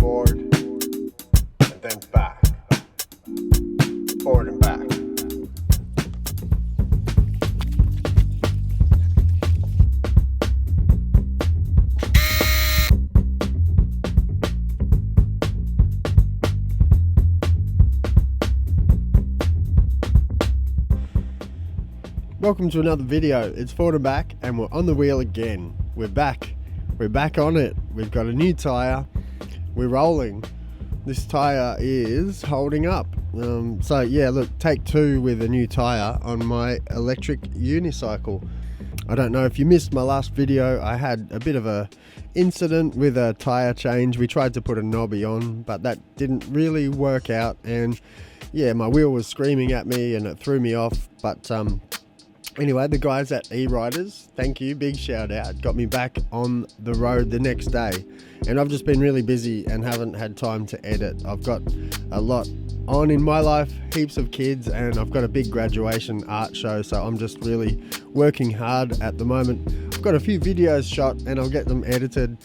forward, and then back. Forward and back. Welcome to another video. It's forward and back, and we're on the wheel again. We're back on it. We've got a new tire. We're rolling. This tire is holding up. So yeah, look, take two with a new tire on my electric unicycle. I don't know if you missed my last video. I had a bit of a incident with a tire change. We tried to put a knobby on, but that didn't really work out, and yeah, my wheel was screaming at me and it threw me off. But anyway, the guys at E-Riders, thank you, big shout out, got me back on the road the next day. And I've just been really busy and haven't had time to edit. I've got a lot on in my life, heaps of kids, and I've got a big graduation art show, so I'm just really working hard at the moment. I've got a few videos shot and I'll get them edited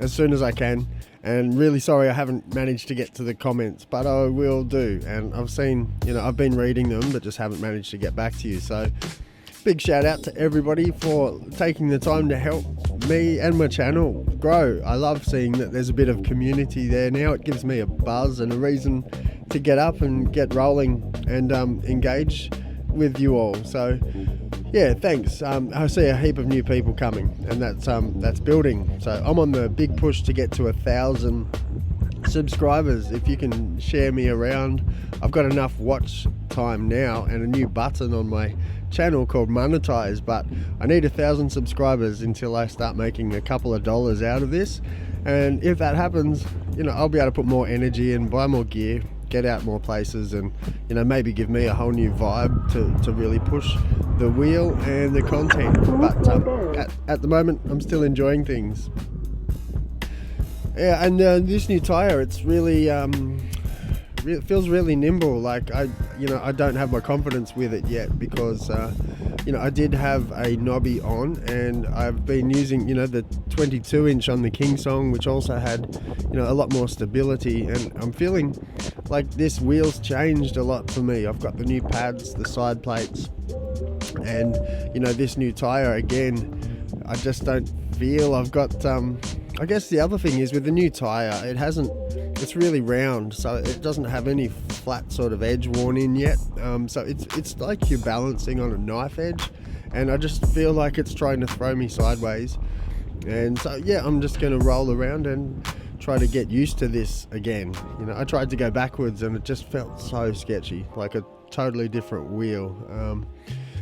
as soon as I can. And really sorry I haven't managed to get to the comments, but I will do. And I've seen, I've been reading them, but just haven't managed to get back to you. So big shout out to everybody for taking the time to help me and my channel grow. I love seeing that there's a bit of community there now. It gives me a buzz and a reason to get up and get rolling and engage with you all. So yeah, thanks. I see a heap of new people coming, and that's building. So I'm on the big push to get to 1,000 subscribers. If you can share me around, I've got enough watch time now and a new button on my channel called monetize, but I need 1,000 subscribers until I start making a couple of dollars out of this. And if that happens, I'll be able to put more energy in, buy more gear, get out more places, and maybe give me a whole new vibe to really push the wheel and the content. But at the moment I'm still enjoying things. Yeah, and this new tire, it's really it feels really nimble. Like I don't have my confidence with it yet because I did have a knobby on, and I've been using the 22-inch on the Kingsong, which also had a lot more stability, and I'm feeling like this wheel's changed a lot for me. I've got the new pads, the side plates, and this new tire again. I just don't feel I've got I guess the other thing is with the new tire, it's really round, so it doesn't have any flat sort of edge worn in yet. So it's like you're balancing on a knife edge, and I just feel like it's trying to throw me sideways. And so yeah, I'm just going to roll around and try to get used to this again. I tried to go backwards and it just felt so sketchy, like a totally different wheel.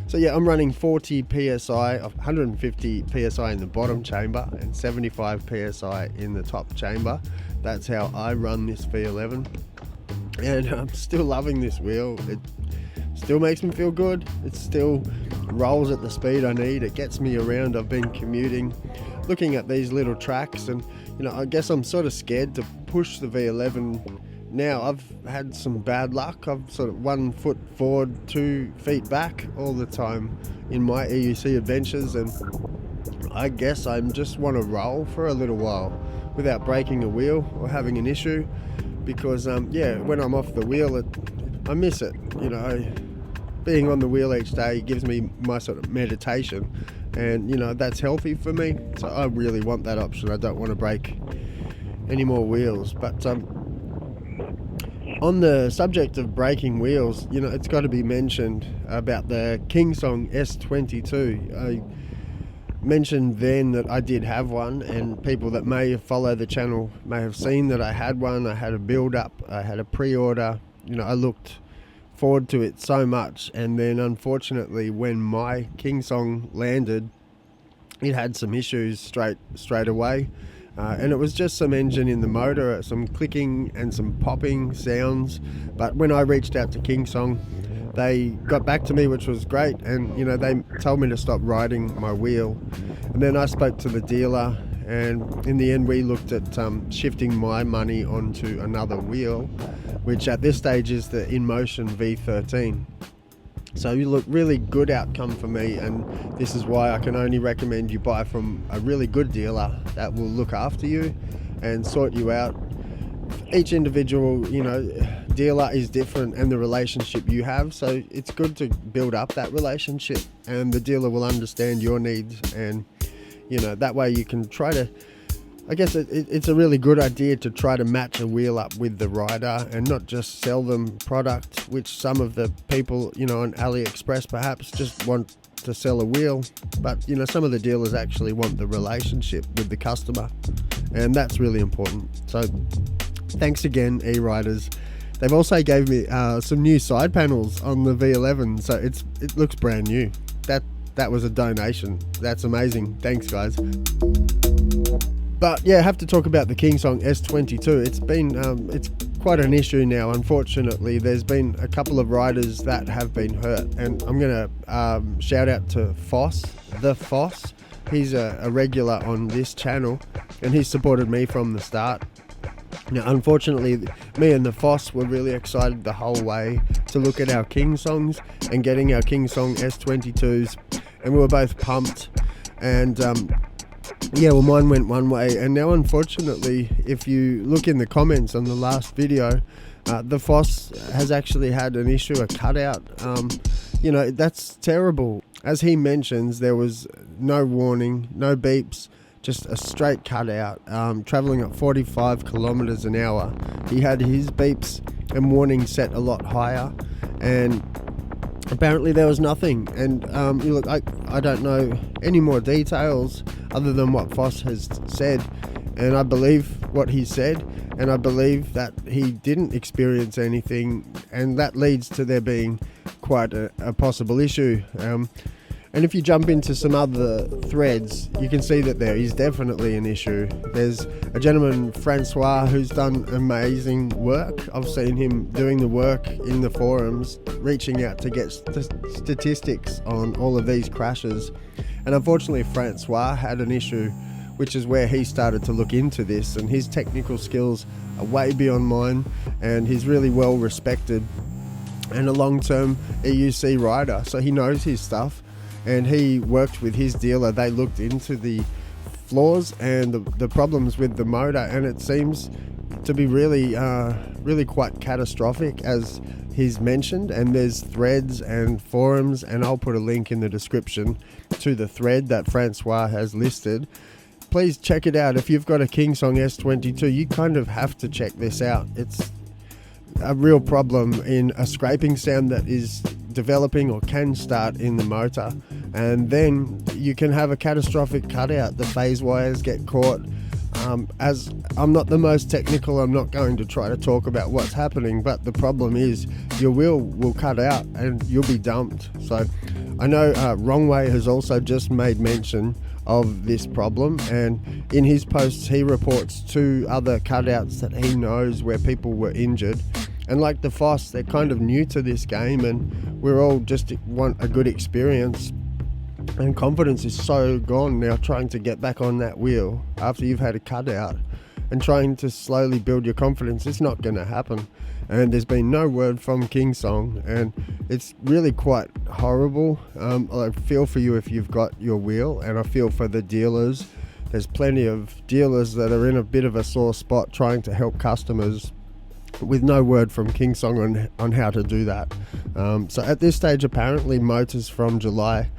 So yeah, I'm running 40 PSI, 150 PSI in the bottom chamber and 75 PSI in the top chamber. That's how I run this V11. And I'm still loving this wheel. It still makes me feel good. It still rolls at the speed I need. It gets me around. I've been commuting, looking at these little tracks, and I guess I'm sort of scared to push the V11 now. I've had some bad luck. I've sort of 1 foot forward, 2 feet back all the time in my EUC adventures, and I guess I just want to roll for a little while without breaking a wheel or having an issue, because yeah, when I'm off the wheel, I miss it. Being on the wheel each day gives me my sort of meditation, and that's healthy for me. So I really want that option. I don't want to break any more wheels. But on the subject of breaking wheels, it's got to be mentioned about the Kingsong S22. I mentioned then that I did have one, and people that may follow the channel may have seen that I had one. I had a build up, I had a pre-order. I looked forward to it so much, and then unfortunately when my Kingsong landed, it had some issues straight away. And it was just some engine in the motor, some clicking and some popping sounds. But when I reached out to Kingsong, they got back to me, which was great, and they told me to stop riding my wheel. And then I spoke to the dealer, and in the end we looked at shifting my money onto another wheel, which at this stage is the InMotion V13. So you look, really good outcome for me, and this is why I can only recommend you buy from a really good dealer that will look after you and sort you out each individual, dealer is different, and the relationship you have. So it's good to build up that relationship, and the dealer will understand your needs, and that way you can try to. I guess it's a really good idea to try to match a wheel up with the rider and not just sell them product, which some of the people, on AliExpress perhaps just want to sell a wheel. But, some of the dealers actually want the relationship with the customer, and that's really important. So thanks again, E-Riders. They've also gave me some new side panels on the V11, so it looks brand new. That was a donation. That's amazing. Thanks, guys. But yeah, I have to talk about the Kingsong S22. It's been it's quite an issue now. Unfortunately, there's been a couple of riders that have been hurt, and I'm gonna shout out to Foss, the Foss. He's a regular on this channel, and he's supported me from the start. Now, unfortunately, me and the Foss were really excited the whole way to look at our Kingsongs and getting our Kingsong S22s, and we were both pumped. And mine went one way, and now unfortunately, if you look in the comments on the last video, the Foss has actually had an issue, a cutout. That's terrible. As he mentions, there was no warning, no beeps, just a straight cutout, traveling at 45 kilometers an hour. He had his beeps and warnings set a lot higher, and apparently there was nothing. And I don't know any more details other than what Foss has said, and I believe what he said, and I believe that he didn't experience anything, and that leads to there being quite a possible issue. And if you jump into some other threads, you can see that there is definitely an issue. There's a gentleman, Francois, who's done amazing work. I've seen him doing the work in the forums, reaching out to get statistics on all of these crashes. And unfortunately, Francois had an issue, which is where he started to look into this. And his technical skills are way beyond mine, and he's really well respected and a long-term EUC rider, so he knows his stuff. And he worked with his dealer. They looked into the flaws and the problems with the motor, and it seems to be really quite catastrophic, as he's mentioned. And there's threads and forums, and I'll put a link in the description to the thread that Francois has listed. Please check it out. If you've got a Kingsong S22, you kind of have to check this out. It's a real problem in a scraping sound that is developing or can start in the motor, and then you can have a catastrophic cutout. The phase wires get caught. As I'm not the most technical, I'm not going to try to talk about what's happening, but the problem is your wheel will cut out and you'll be dumped. So I know Wrongway has also just made mention of this problem, and in his posts he reports 2 other cutouts that he knows where people were injured. And like the Foss, they're kind of new to this game, and we're all just want a good experience. And confidence is so gone now, trying to get back on that wheel after you've had a cutout and trying to slowly build your confidence. It's not going to happen. And there's been no word from Kingsong, and it's really quite horrible. I feel for you if you've got your wheel, and I feel for the dealers. There's plenty of dealers that are in a bit of a sore spot trying to help customers, with no word from Kingsong on how to do that. So at this stage, apparently motors from July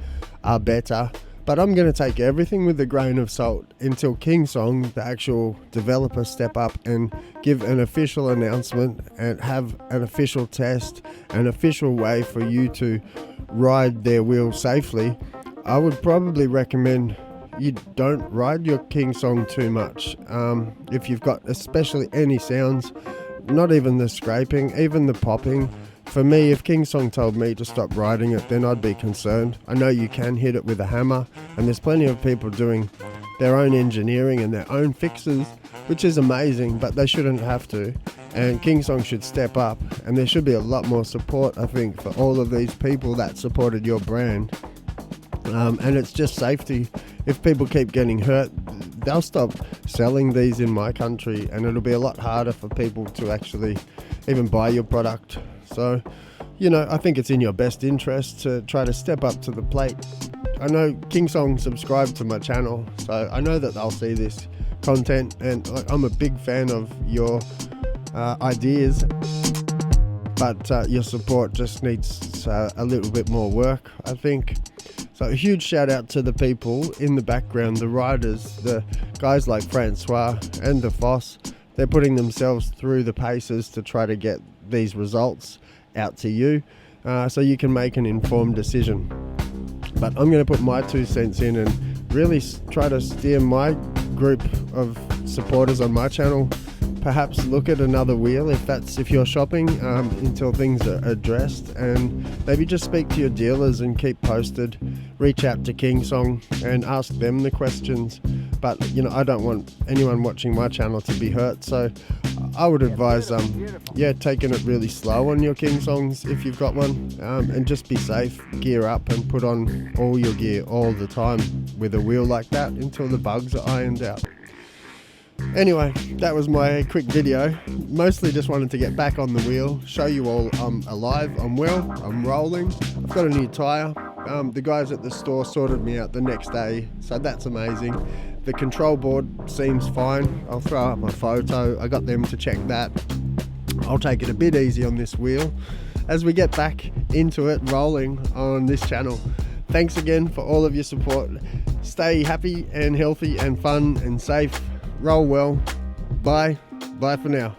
are better, but I'm going to take everything with a grain of salt until Kingsong, the actual developer, step up and give an official announcement and have an official test, an official way for you to ride their wheel safely. I would probably recommend you don't ride your Kingsong too much. If you've got especially any sounds, not even the scraping, even the popping. For me, if Kingsong told me to stop riding it, then I'd be concerned. I know you can hit it with a hammer, and there's plenty of people doing their own engineering and their own fixes, which is amazing, but they shouldn't have to. And Kingsong should step up, and there should be a lot more support, I think, for all of these people that supported your brand. And it's just safety. If people keep getting hurt, they'll stop selling these in my country, and it'll be a lot harder for people to actually even buy your product. So, I think it's in your best interest to try to step up to the plate. I know Kingsong subscribed to my channel, so I know that they'll see this content, and I'm a big fan of your ideas, but your support just needs a little bit more work, I think. So a huge shout out to the people in the background, the riders, the guys like Francois and the Foss. They're putting themselves through the paces to try to get these results out to you, so you can make an informed decision. But I'm going to put my 2 cents in and really try to steer my group of supporters on my channel. Perhaps look at another wheel if you're shopping until things are addressed, and maybe just speak to your dealers and keep posted. Reach out to Kingsong and ask them the questions. But I don't want anyone watching my channel to be hurt, so I would advise taking it really slow on your Kingsongs if you've got one, and just be safe. Gear up and put on all your gear all the time with a wheel like that until the bugs are ironed out. Anyway, that was my quick video. Mostly just wanted to get back on the wheel, show you all I'm alive, I'm well, I'm rolling. I've got a new tyre. The guys at the store sorted me out the next day, so that's amazing. The control board seems fine. I'll throw up a photo. I got them to check that. I'll take it a bit easy on this wheel as we get back into it, rolling on this channel. Thanks again for all of your support. Stay happy and healthy and fun and safe. Roll well. Bye for now.